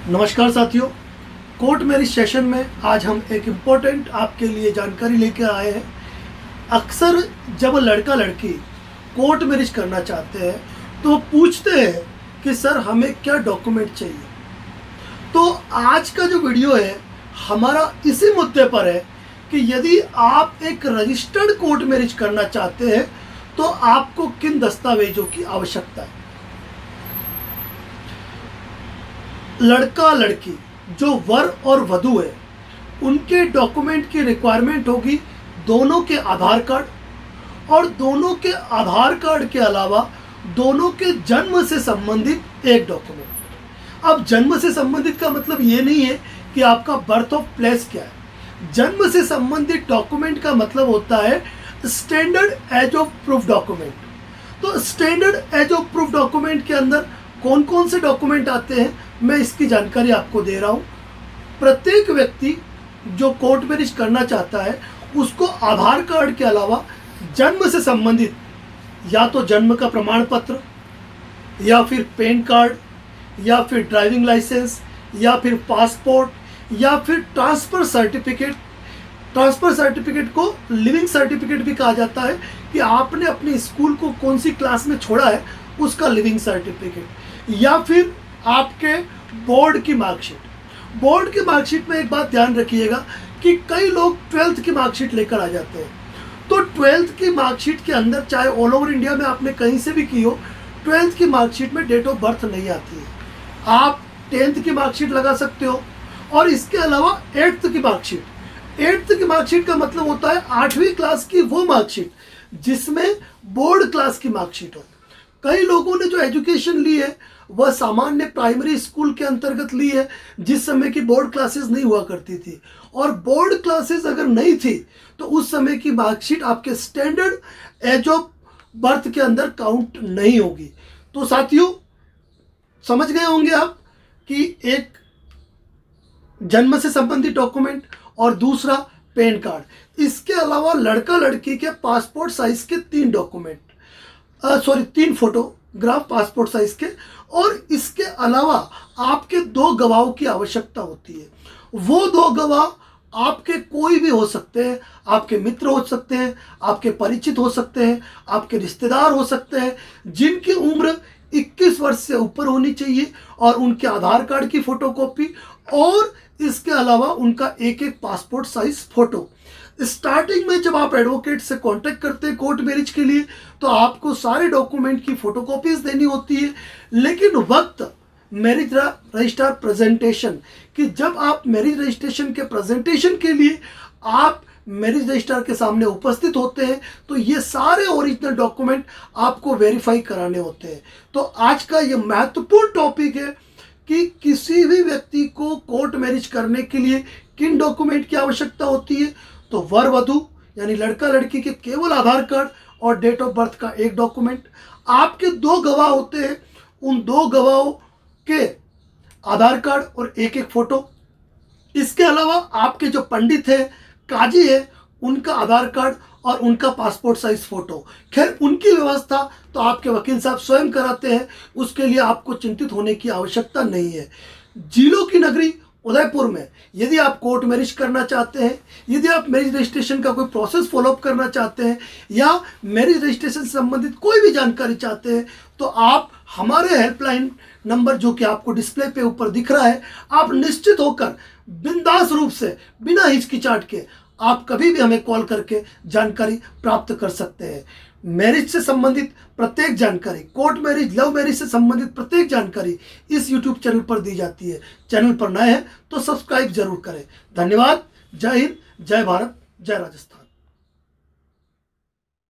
नमस्कार साथियों, court marriage session में आज हम एक इम्पोर्टेंट आपके लिए जानकारी लेकर आए हैं। अक्सर जब लड़का लड़की कोर्ट मैरिज करना चाहते हैं तो पूछते हैं कि सर हमें क्या डॉक्यूमेंट चाहिए। तो आज का जो वीडियो है हमारा इसी मुद्दे पर है कि यदि आप एक रजिस्टर्ड कोर्ट मैरिज करना चाहते हैं तो आपको किन दस्तावेजों की आवश्यकता है। लड़का लड़की जो वर और वधू है उनके डॉक्यूमेंट की रिक्वायरमेंट होगी दोनों के आधार कार्ड और दोनों के आधार कार्ड के अलावा दोनों के जन्म से संबंधित एक डॉक्यूमेंट। अब जन्म से संबंधित का मतलब ये नहीं है कि आपका बर्थ ऑफ प्लेस क्या है। जन्म से संबंधित डॉक्यूमेंट का मतलब होता है standard age of proof document. तो standard age of proof document के अंदर कौन कौन से डॉक्यूमेंट आते हैं मैं इसकी जानकारी आपको दे रहा हूँ। प्रत्येक व्यक्ति जो कोर्ट मैरिज करना चाहता है उसको आधार कार्ड के अलावा जन्म से संबंधित या तो जन्म का प्रमाण पत्र या फिर पैन कार्ड या फिर ड्राइविंग लाइसेंस या फिर पासपोर्ट या फिर ट्रांसफ़र सर्टिफिकेट। ट्रांसफ़र सर्टिफिकेट को लिविंग सर्टिफिकेट भी कहा जाता है कि आपने अपने स्कूल को कौन सी क्लास में छोड़ा है उसका लिविंग सर्टिफिकेट, या फिर आपके बोर्ड की मार्कशीट। बोर्ड की मार्कशीट में एक बात ध्यान रखिएगा कि कई लोग 12th की मार्कशीट लेकर आ जाते हैं। तो 12th की मार्कशीट के अंदर चाहे ऑल ओवर इंडिया में आपने कहीं से भी की हो, 12th की मार्कशीट में डेट ऑफ बर्थ नहीं आती है। आप 10th की मार्कशीट लगा सकते हो और इसके अलावा 8th की मार्कशीट। 8th की मार्कशीट का मतलब होता है 8वीं क्लास की वो मार्कशीट जिसमें बोर्ड क्लास की मार्कशीट हो। कई लोगों ने जो एजुकेशन ली है वह सामान्य प्राइमरी स्कूल के अंतर्गत ली है जिस समय की बोर्ड क्लासेस नहीं हुआ करती थी, और बोर्ड क्लासेस अगर नहीं थी तो उस समय की मार्कशीट आपके स्टैंडर्ड एज ऑफ बर्थ के अंदर काउंट नहीं होगी। तो साथियों समझ गए होंगे आप कि एक जन्म से संबंधित डॉक्यूमेंट और दूसरा पैन कार्ड। इसके अलावा लड़का लड़की के पासपोर्ट साइज के 3 डॉक्यूमेंट, 3 फोटोग्राफ पासपोर्ट साइज के, और इसके अलावा आपके 2 गवाहों की आवश्यकता होती है। वो 2 गवाह आपके कोई भी हो सकते हैं, आपके मित्र हो सकते हैं, आपके परिचित हो सकते हैं, आपके रिश्तेदार हो सकते हैं, जिनकी उम्र 21 वर्ष से ऊपर होनी चाहिए, और उनके आधार कार्ड की फोटोकॉपी और इसके अलावा उनका एक पासपोर्ट साइज फोटो। स्टार्टिंग में जब आप एडवोकेट से कांटेक्ट करते हैं कोर्ट मैरिज के लिए तो आपको सारे डॉक्यूमेंट की फोटोकॉपीज देनी होती है, लेकिन वक्त मैरिज रजिस्ट्रार प्रेजेंटेशन कि जब आप मैरिज रजिस्ट्रेशन के प्रेजेंटेशन के लिए आप मैरिज रजिस्ट्रार के सामने उपस्थित होते हैं तो ये सारे ओरिजिनल डॉक्यूमेंट आपको वेरीफाई कराने होते हैं। तो आज का ये महत्वपूर्ण टॉपिक है कि किसी भी व्यक्ति को कोर्ट मैरिज करने के लिए किन डॉक्यूमेंट की आवश्यकता होती है। तो वर वधू यानी लड़का लड़की के केवल आधार कार्ड और डेट ऑफ बर्थ का एक डॉक्यूमेंट, आपके 2 गवाह होते हैं, उन 2 गवाहों के आधार कार्ड और एक फोटो। इसके अलावा आपके जो पंडित है, काजी है, उनका आधार कार्ड और उनका पासपोर्ट साइज फोटो। खैर उनकी व्यवस्था तो आपके वकील साहब स्वयं कराते हैं, उसके लिए आपको चिंतित होने की आवश्यकता नहीं है। जिलों की नगरी उदयपुर में यदि आप कोर्ट मैरिज करना चाहते हैं, यदि आप मैरिज रजिस्ट्रेशन का कोई प्रोसेस फॉलोअप करना चाहते हैं या मैरिज रजिस्ट्रेशन से संबंधित कोई भी जानकारी चाहते हैं तो आप हमारे हेल्पलाइन नंबर जो कि आपको डिस्प्ले पे ऊपर दिख रहा है, आप निश्चित होकर बिंदास रूप से बिना हिचकिचाहट के आप कभी भी हमें कॉल करके जानकारी प्राप्त कर सकते हैं। मैरिज से संबंधित प्रत्येक जानकारी, कोर्ट मैरिज, लव मैरिज से संबंधित प्रत्येक जानकारी इस YouTube चैनल पर दी जाती है। चैनल पर नए हैं तो सब्सक्राइब जरूर करें। धन्यवाद। जय हिंद, जय भारत, जय राजस्थान।